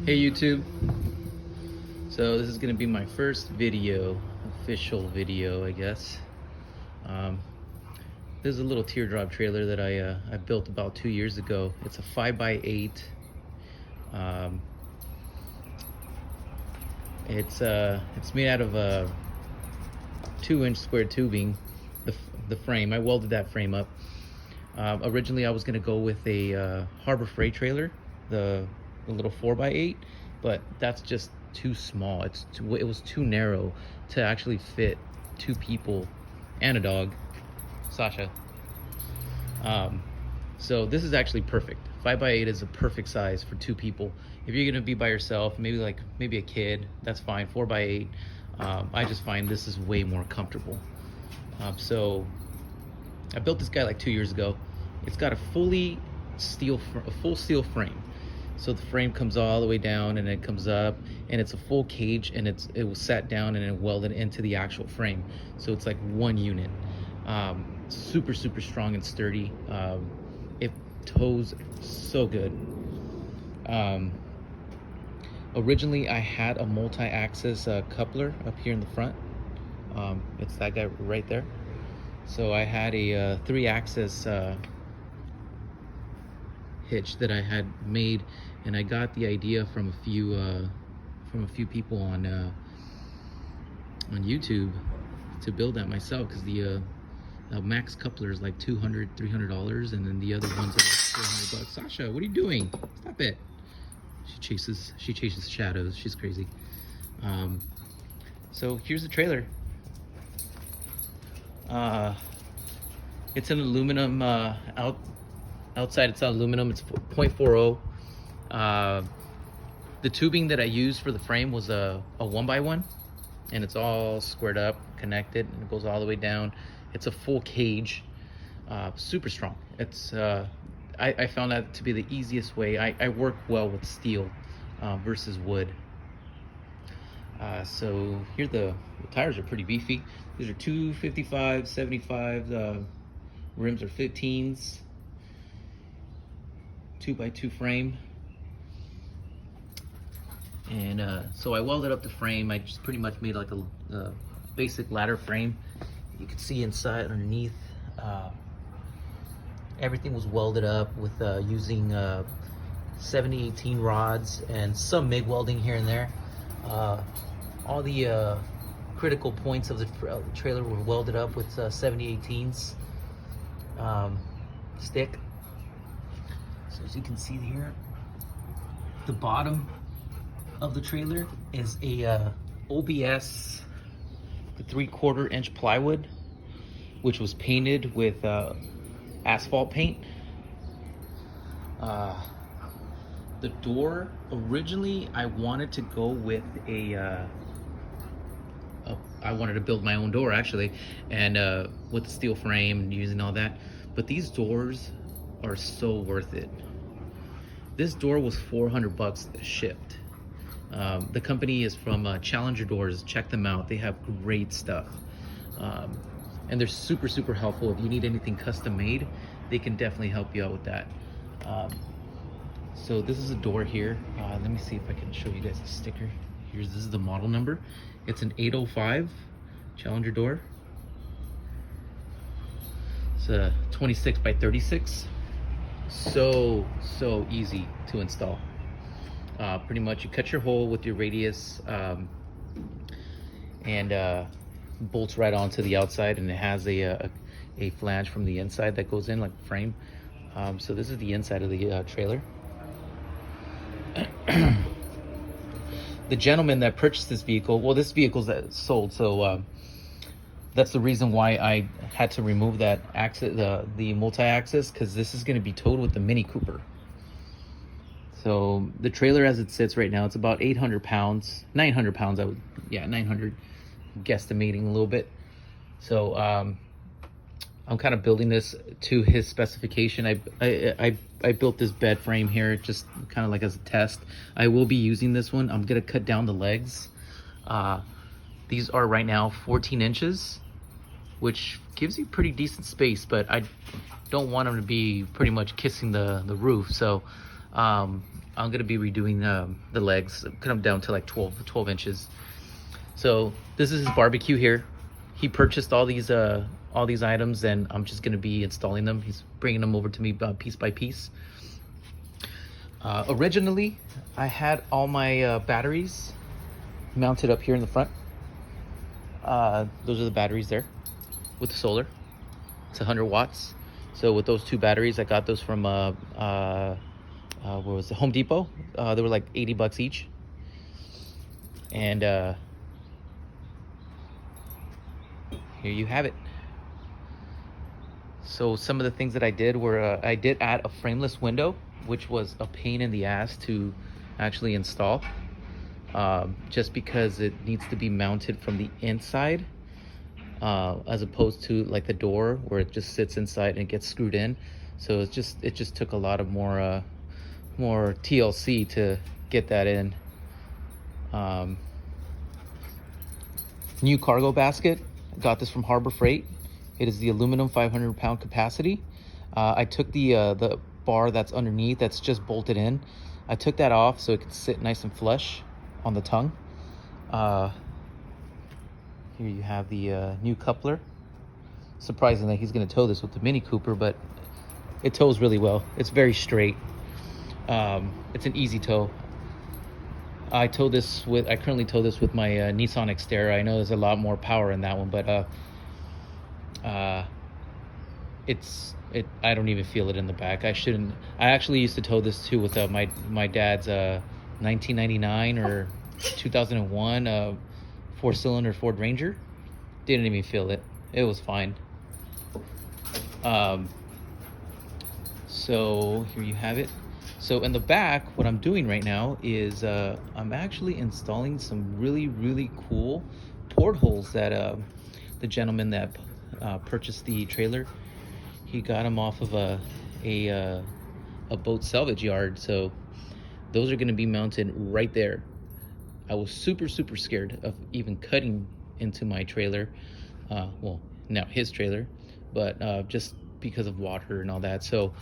Hey YouTube, so this is going to be my first video, official video I guess. This is a little teardrop trailer that I built about 2 years ago. It's a 5x8. It's made out of a 2-inch square tubing, the frame. I welded that frame up. Originally I was going to go with a Harbor Freight trailer, the little 4x8, but that's just too small. It was too narrow to actually fit 2 people and a dog, Sasha. So this is actually perfect. 5x8 is a perfect size for 2 people. If you're gonna be by yourself, maybe a kid, that's fine. 4x8, I just find this is way more comfortable. So I built this guy like 2 years ago. It's got a full steel frame. So the frame comes all the way down and it comes up, and it's a full cage, and it was sat down and it welded into the actual frame. So it's like one unit. Super strong and sturdy. It tows so good. Originally I had a multi-axis coupler up here in the front. It's that guy right there. So I had a 3-axis hitch that I had made, and I got the idea from a few people on YouTube to build that myself, because the max coupler is like $200-300, and then the other one's like $400. Sasha, what are you doing? Stop it. She chases shadows. She's crazy. So here's the trailer. It's an aluminum outside. It's aluminum. It's 0.40. The tubing that I used for the frame was a 1x1, and it's all squared up, connected, and it goes all the way down. It's a full cage, super strong. It's I found that to be the easiest way. I work well with steel versus wood. So here the tires are pretty beefy. These are 255, 75. Rims are 15s. 2x2 frame. And so I welded up the frame. I just pretty much made like a basic ladder frame. You can see inside underneath, everything was welded up with using 70-18 rods and some MIG welding here and there. All the critical points of the trailer were welded up with 70-18s stick. So as you can see here, the bottom of the trailer is a OBS 3/4 inch plywood, which was painted with asphalt paint. The door, originally I wanted to go with I wanted to build my own door actually, and with the steel frame and using all that, but these doors are so worth it. This door was $400 shipped. The company is from Challenger Doors. Check them out. They have great stuff. And they're super helpful. If you need anything custom made, they can definitely help you out with that. So this is a door here. Let me see if I can show you guys the sticker. This is the model number. It's an 805 Challenger door. It's a 26x36. So easy to install. Pretty much you cut your hole with your radius, and bolts right onto the outside, and it has a flange from the inside that goes in like a frame. So this is the inside of the trailer. The gentleman that purchased this vehicle, well, this vehicle's sold, so that's the reason why I had to remove that axis, the multi-axis, because this is going to be towed with the Mini Cooper. So the trailer as it sits right now, it's about 800 pounds, 900 pounds. 900, guesstimating a little bit. So I'm kind of building this to his specification. I built this bed frame here just kind of like as a test. I will be using this one. I'm gonna cut down the legs. These are right now 14 inches, which gives you pretty decent space, but I don't want them to be pretty much kissing the roof. So I'm I'm gonna be redoing the legs, cut them down to like 12 inches. So this is his barbecue here. He purchased all these items, and I'm just gonna be installing them. He's bringing them over to me piece by piece. Originally, I had all my batteries mounted up here in the front. Those are the batteries there with the solar. It's 100 watts. So with those two batteries, I got those from where was it? Home Depot. They were like 80 bucks each. And here you have it. So some of the things that I did were I did add a frameless window, which was a pain in the ass to actually install, just because it needs to be mounted from the inside, as opposed to like the door where it just sits inside and it gets screwed in. So it just took a lot of more TLC to get that in. New cargo basket. I got this from Harbor Freight. It is the aluminum 500-pound capacity. I took the bar that's underneath, that's just bolted in. I took that off so it could sit nice and flush on the tongue. Here you have the new coupler. Surprisingly, he's going to tow this with the Mini Cooper, but it tows really well. It's very straight. It's an easy tow. I currently tow this with my Nissan Xterra. I know there's a lot more power in that one, but I don't even feel it in the back. I actually used to tow this too with my dad's 1999 or 2001 4-cylinder Ford Ranger. Didn't even feel it. It was fine. So here you have it. So in the back, what I'm doing right now is I'm actually installing some really cool portholes that the gentleman that purchased the trailer, he got them off of a boat salvage yard. So those are going to be mounted right there. I was super scared of even cutting into my trailer, well, now his trailer, but just because of water and all that. So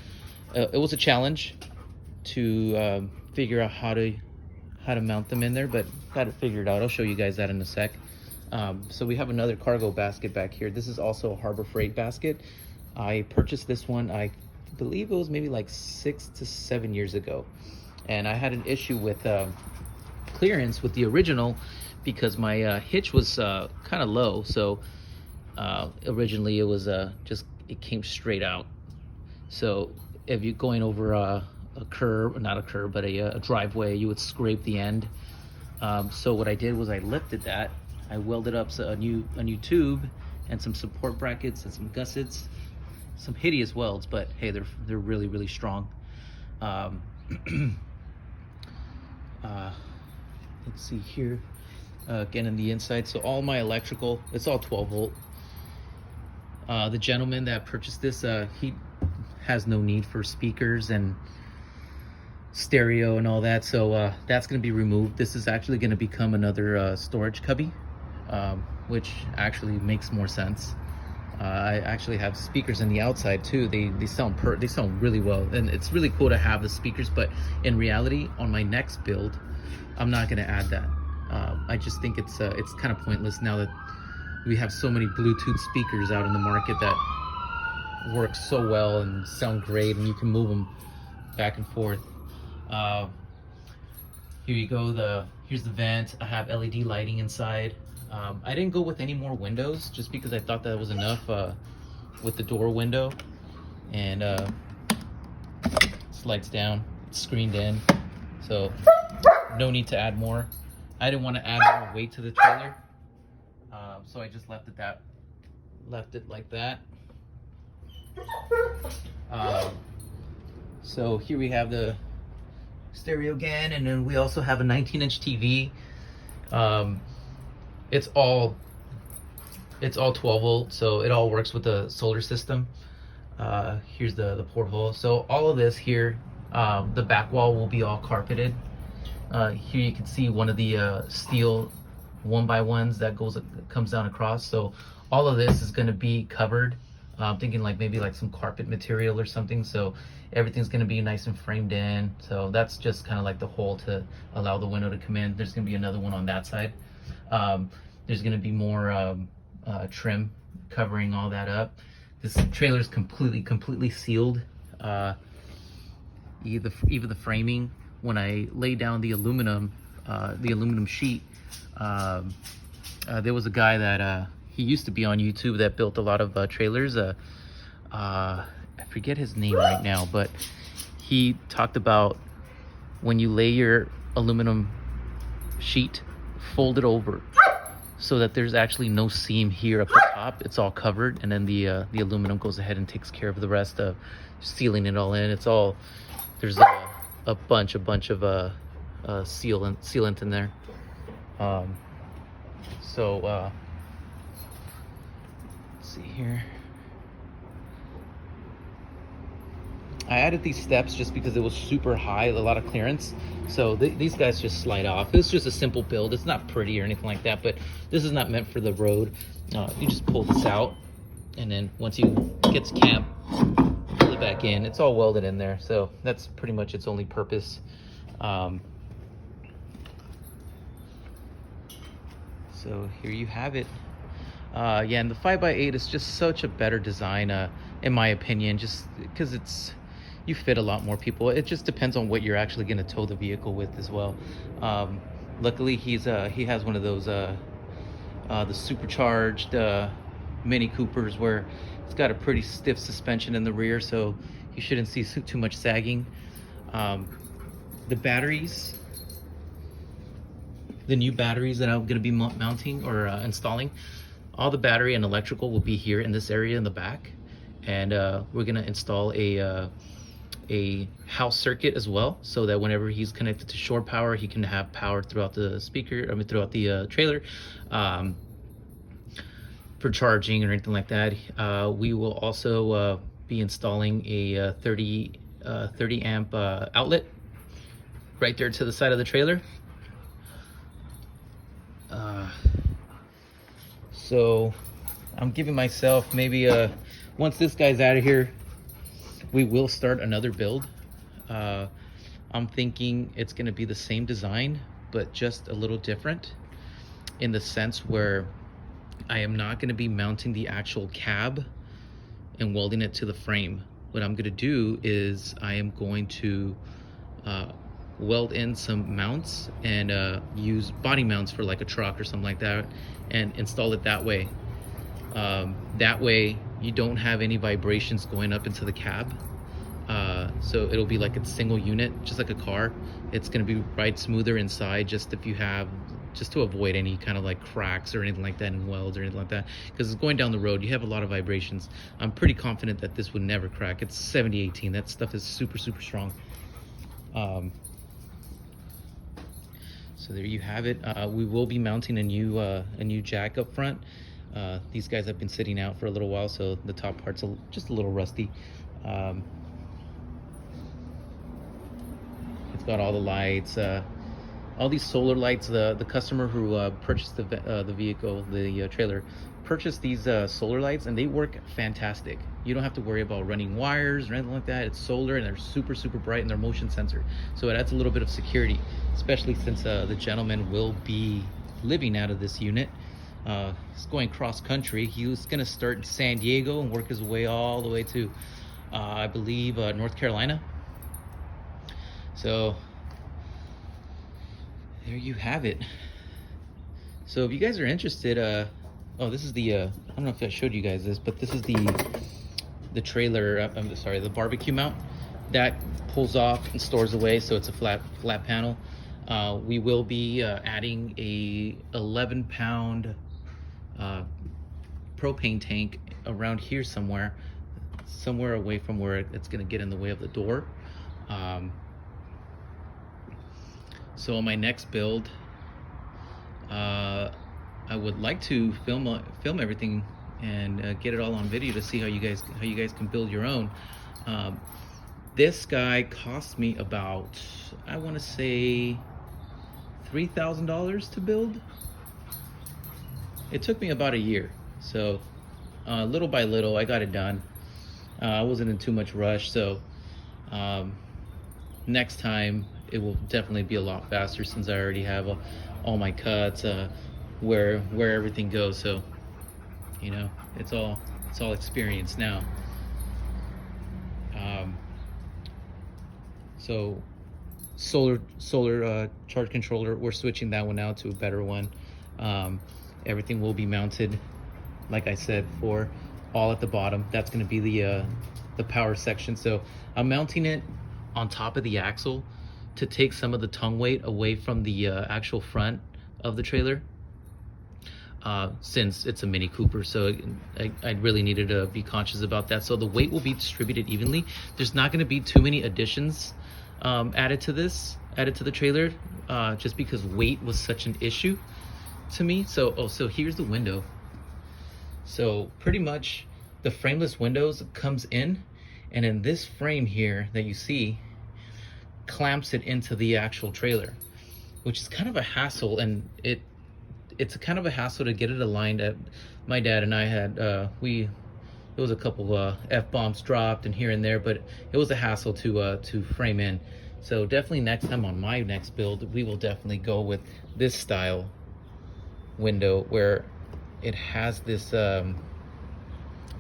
it was a challenge to figure out how to mount them in there, but got it figured out. I'll show you guys that in a sec. So we have another cargo basket back here. This is also a Harbor Freight basket. I purchased this one, I believe it was maybe like 6 to 7 years ago, and I had an issue with clearance with the original because my hitch was kind of low. So originally it was it came straight out. So if you're going over a curb, not a curb, but a driveway, you would scrape the end. So what I did was I lifted that, I welded up a new tube and some support brackets and some gussets, some hideous welds, but hey, they're really strong. Let's see here, again in the inside. So all my electrical, it's all 12 volt. The gentleman that purchased this, he has no need for speakers and stereo and all that, so that's going to be removed. This is actually going to become another storage cubby, which actually makes more sense. I actually have speakers in the outside too. They sound really well, and it's really cool to have the speakers, but in reality on my next build I'm not going to add that. I just think it's kind of pointless now that we have so many Bluetooth speakers out in the market that work so well and sound great, and you can move them back and forth. Here you go, here's the vent. I have LED lighting inside. I didn't go with any more windows just because I thought that was enough with the door window, and slides down, it's screened in, so no need to add more. I didn't want to add more weight to the trailer, so I just left it like that. So here we have the stereo again, and then we also have a 19-inch TV. It's all 12 volt, so it all works with the solar system. Here's the porthole. So all of this here, the back wall will be all carpeted. Here you can see one of the steel 1x1s that comes down across. So all of this is going to be covered I'm thinking like maybe like some carpet material or something, so everything's going to be nice and framed in. So that's just kind of like the hole to allow the window to come in. There's going to be another one on that side. There's going to be more trim covering all that up. This trailer is completely sealed. Even the framing, when I lay down the aluminum sheet, there was a guy that he used to be on YouTube that built a lot of trailers. I forget his name right now, but he talked about when you lay your aluminum sheet, fold it over so that there's actually no seam here up the top. It's all covered, and then the aluminum goes ahead and takes care of the rest of sealing it all in. It's all, there's a bunch of sealant in there. Let's see here. I added these steps just because it was super high, a lot of clearance. So these guys just slide off. It's just a simple build. It's not pretty or anything like that, but this is not meant for the road. You just pull this out, and then once you get to camp, pull it back in. It's all welded in there, so that's pretty much its only purpose. So here you have it. Yeah, and the 5x8 is just such a better design, in my opinion, just because you fit a lot more people. It just depends on what you're actually going to tow the vehicle with as well. Luckily, he has one of those the supercharged Mini Coopers where it's got a pretty stiff suspension in the rear, so you shouldn't see too much sagging. The batteries, the new batteries that I'm going to be mounting or installing, all the battery and electrical will be here in this area in the back, and we're going to install a house circuit as well, so that whenever he's connected to shore power, he can have power throughout the throughout the trailer, for charging or anything like that. We will also be installing a 30 amp outlet right there to the side of the trailer. So I'm giving myself maybe once this guy's out of here, we will start another build. I'm thinking it's going to be the same design, but just a little different in the sense where I am not going to be mounting the actual cab and welding it to the frame. What I'm going to do is I am going to weld in some mounts and use body mounts for like a truck or something like that, and install it that way. That way you don't have any vibrations going up into the cab. So it'll be like a single unit, just like a car. It's going to be ride smoother inside, just to avoid any kind of like cracks or anything like that in welds or anything like that, because it's going down the road, you have a lot of vibrations. I'm pretty confident that this would never crack. It's 7018. That stuff is super strong. So there you have it. We will be mounting a new jack up front. These guys have been sitting out for a little while, so the top part's just a little rusty. It's got all the lights, all these solar lights. The customer who purchased the vehicle, the trailer, purchased these solar lights, and they work fantastic. You don't have to worry about running wires or anything like that. It's solar, and they're super bright, and they're motion sensor, so it adds a little bit of security, especially since the gentleman will be living out of this unit. He's going cross country. He was going to start in San Diego and work his way all the way to I believe North Carolina. So there you have it. So if you guys are interested, oh, this is the I don't know if I showed you guys this, but this is the trailer, I'm sorry, the barbecue mount that pulls off and stores away, so it's a flat panel. We will be adding a 11-pound propane tank around here somewhere away from where it's going to get in the way of the door. So on my next build, I would like to film everything and get it all on video to see how you guys can build your own. This guy cost me about, I want to say, $3,000 to build. It took me about a year, so little by little, I got it done. I wasn't in too much rush, so next time it will definitely be a lot faster since I already have all my cuts, where everything goes. So you know, it's all experience now. So solar charge controller, we're switching that one out to a better one. Everything will be mounted, like I said, for all at the bottom. That's going to be the power section. So I'm mounting it on top of the axle to take some of the tongue weight away from the actual front of the trailer, since it's a Mini Cooper. So I really needed to be conscious about that. So the weight will be distributed evenly. There's not going to be too many additions added to the trailer, just because weight was such an issue to me. So so here's the window. So pretty much the frameless windows comes in, and in this frame here that you see clamps it into the actual trailer, which is kind of a hassle, and it's a kind of a hassle to get it aligned. My dad and I had it was a couple F-bombs dropped and here and there, but it was a hassle to frame in. So definitely next time on my next build, we will definitely go with this style window where it has this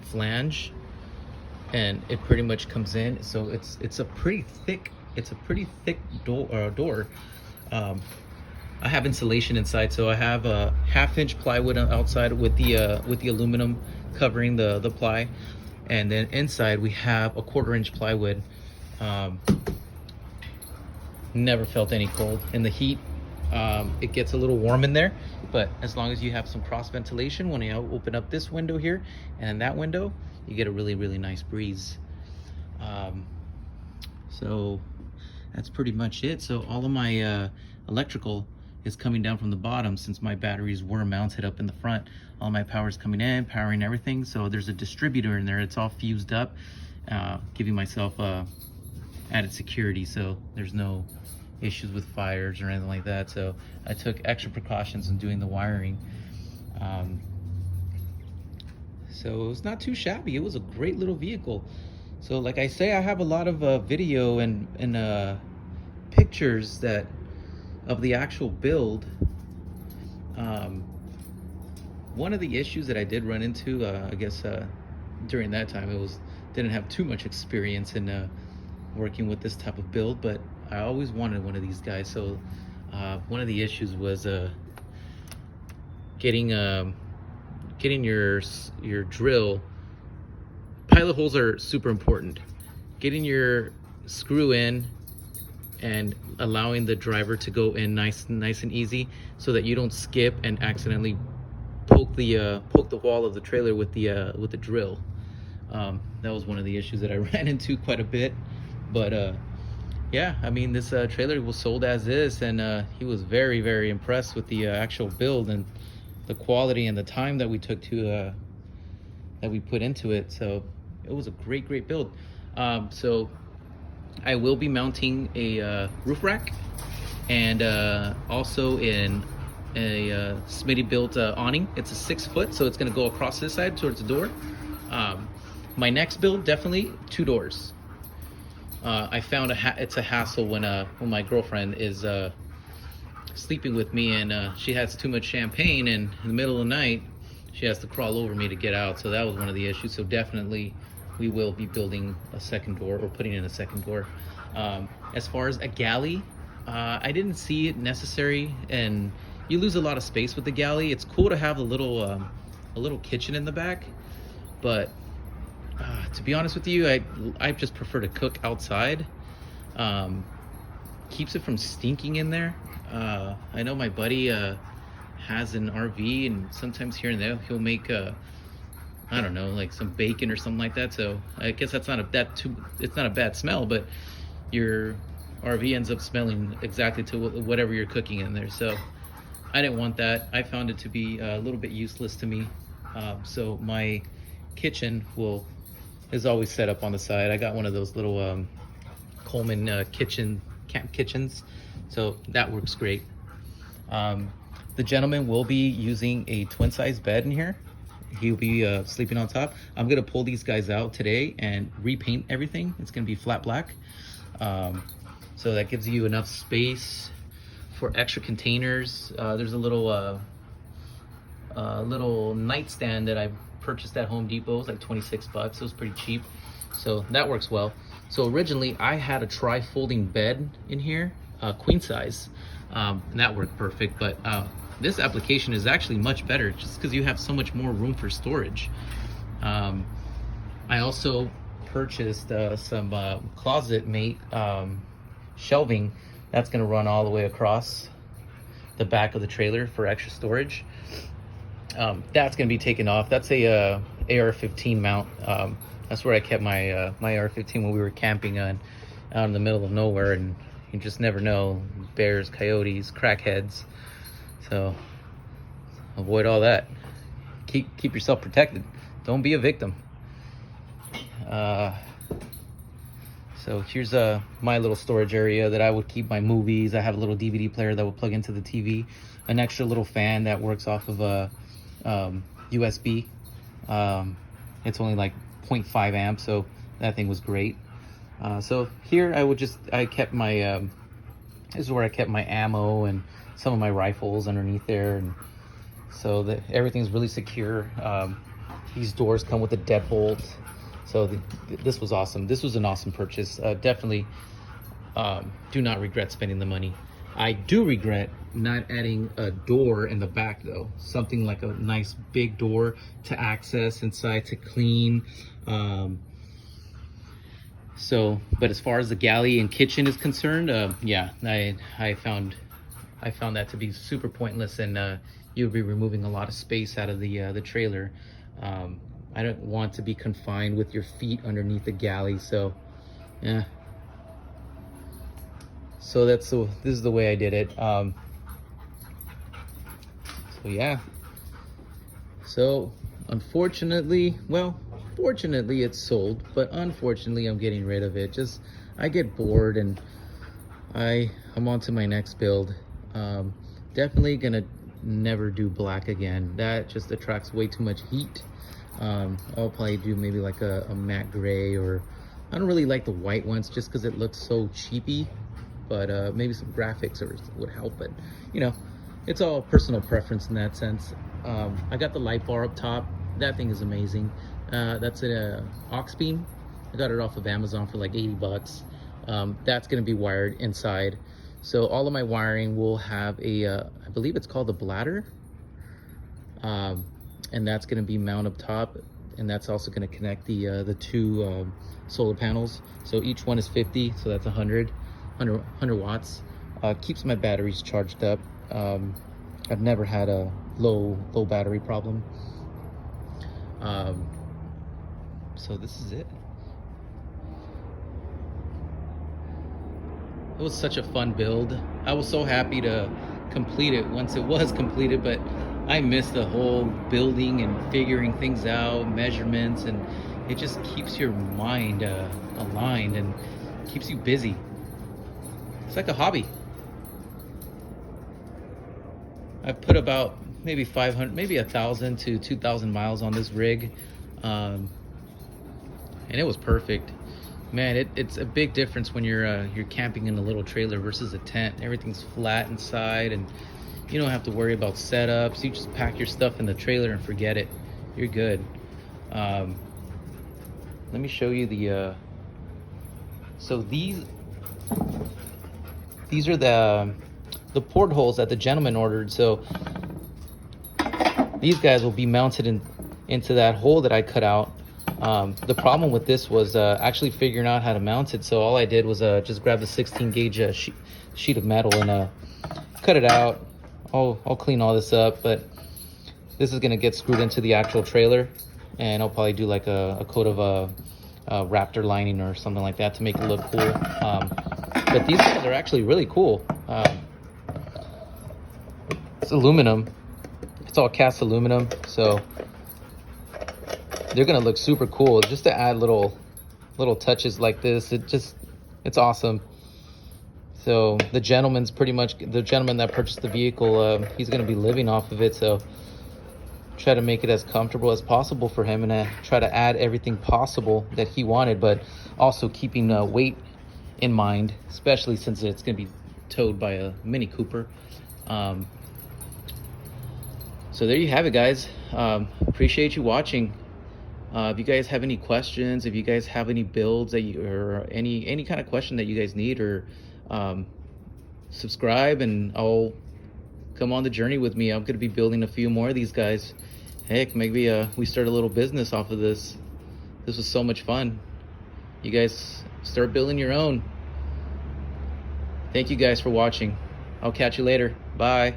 flange, and it pretty much comes in. So it's a pretty thick door. I have insulation inside, so I have a 1/2-inch plywood outside with the aluminum covering the ply, and then inside we have a 1/4-inch plywood. Never felt any cold in the heat. It gets a little warm in there, but as long as you have some cross ventilation, when you open up this window here and that window, you get a really nice breeze. So that's pretty much it. So all of my electrical is coming down from the bottom, since my batteries were mounted up in the front. All my power is coming in, powering everything. So there's a distributor in there. It's all fused up, giving myself added security, so there's no issues with fires or anything like that. So I took extra precautions in doing the wiring. So it was not too shabby. It was a great little vehicle. So like I say, I have a lot of video and pictures of the actual build. One of the issues that I did run into, I guess during that time, didn't have too much experience in working with this type of build, but I always wanted one of these guys. So one of the issues was getting your drill. Pilot holes are super important. Getting your screw in and allowing the driver to go in nice and easy, so that you don't skip and accidentally poke the wall of the trailer with the drill. That was one of the issues that I ran into quite a bit. But yeah, I mean, this trailer was sold as is, and he was very impressed with the actual build and the quality and the time that we took that we put into it. So it was a great build. So I will be mounting a roof rack, and also in a Smitty built awning. It's a 6 foot, so it's going to go across this side towards the door. My next build, definitely 2 doors. I found it's a hassle when my girlfriend is sleeping with me, and she has too much champagne, and in the middle of the night she has to crawl over me to get out. So that was one of the issues. So definitely we will be building a second door, or putting in a second door. As far as a galley, I didn't see it necessary, and you lose a lot of space with the galley. It's cool to have a little kitchen in the back, but to be honest with you, I just prefer to cook outside. Keeps it from stinking in there. I know my buddy has an RV, and sometimes here and there he'll make I don't know, like some bacon or something like that. So I guess it's not a bad smell, but your RV ends up smelling exactly to whatever you're cooking in there. So I didn't want that. I found it to be a little bit useless to me. So my kitchen is always set up on the side. I got one of those little Coleman camp kitchens, so that works great. The gentleman will be using a twin size bed in here, he'll be sleeping on top. I'm gonna pull these guys out today and repaint everything. It's gonna be flat black. So that gives you enough space for extra containers. There's a little nightstand that I purchased at Home Depot. It's like 26 bucks. It was pretty cheap. So that works well. So originally I had a tri-folding bed in here, queen size, and that worked perfect. But this application is actually much better just because you have so much more room for storage. I also purchased some closet mate shelving that's going to run all the way across the back of the trailer for extra storage. That's going to be taken off. That's a AR-15 mount. That's where I kept my my AR-15 when we were camping out in the middle of nowhere, and you just never know, bears, coyotes, crackheads. So avoid all that. Keep yourself protected. Don't be a victim. So here's my little storage area that I would keep my movies. I have a little DVD player that will plug into the TV, an extra little fan that works off of a USB. It's only like 0.5 amps, so that thing was great. So here I kept my this is where I kept my ammo and some of my rifles underneath there, and so that everything's really secure. These doors come with a deadbolt. So this was awesome. This was an awesome purchase. Definitely do not regret spending the money. I do regret not adding a door in the back though. Something like a nice big door to access inside, to clean. But as far as the galley and kitchen is concerned, yeah, I found that to be super pointless, and you'll be removing a lot of space out of the trailer. I don't want to be confined with your feet underneath the galley, so yeah. So this is the way I did it. So yeah. So unfortunately, well, fortunately it's sold, but unfortunately I'm getting rid of it. I get bored and I'm on to my next build. Definitely gonna never do black again. That just attracts way too much heat. I'll probably do maybe like a matte gray, or I don't really like the white ones just because it looks so cheapy, but maybe some graphics would help. But you know, it's all personal preference in that sense. I got the light bar up top. That thing is amazing. That's an aux beam. I got it off of Amazon for like 80 bucks. That's going to be wired inside. So all of my wiring will have I believe it's called the bladder. And that's going to be mounted up top, and that's also going to connect the two solar panels. So each one is 50, so that's 100 watts. Keeps my batteries charged up. I've never had a low battery problem. So this is it. It was such a fun build. I was so happy to complete it once it was completed, but I missed the whole building and figuring things out, measurements, and it just keeps your mind aligned and keeps you busy. It's like a hobby. I put about maybe 500, maybe 1,000 to 2,000 miles on this rig, and it was perfect. Man, it's a big difference when you're camping in a little trailer versus a tent. Everything's flat inside, and you don't have to worry about setups. You just pack your stuff in the trailer and forget it. You're good. Let me show you the. So these are the portholes that the gentleman ordered. So these guys will be mounted into that hole that I cut out. The problem with this was actually figuring out how to mount it. So all I did was just grab the 16 gauge sheet of metal and cut it out. I'll clean all this up, but this is gonna get screwed into the actual trailer, and I'll probably do like a coat of a Raptor lining or something like that to make it look cool. But these guys are actually really cool. It's aluminum. It's all cast aluminum, so they're gonna look super cool. Just to add little touches like this, it's awesome. So the gentleman that purchased the vehicle, he's going to be living off of it. So try to make it as comfortable as possible for him, and try to add everything possible that he wanted, but also keeping weight in mind, especially since it's going to be towed by a Mini Cooper. So there you have it, guys. Appreciate you watching. If you guys have any questions, if you guys have any builds that you, or any kind of question that you guys need, or subscribe and I'll come on the journey with me. I'm going to be building a few more of these guys. Heck, maybe we start a little business off of this. This was so much fun. You guys start building your own. Thank you guys for watching. I'll catch you later. Bye.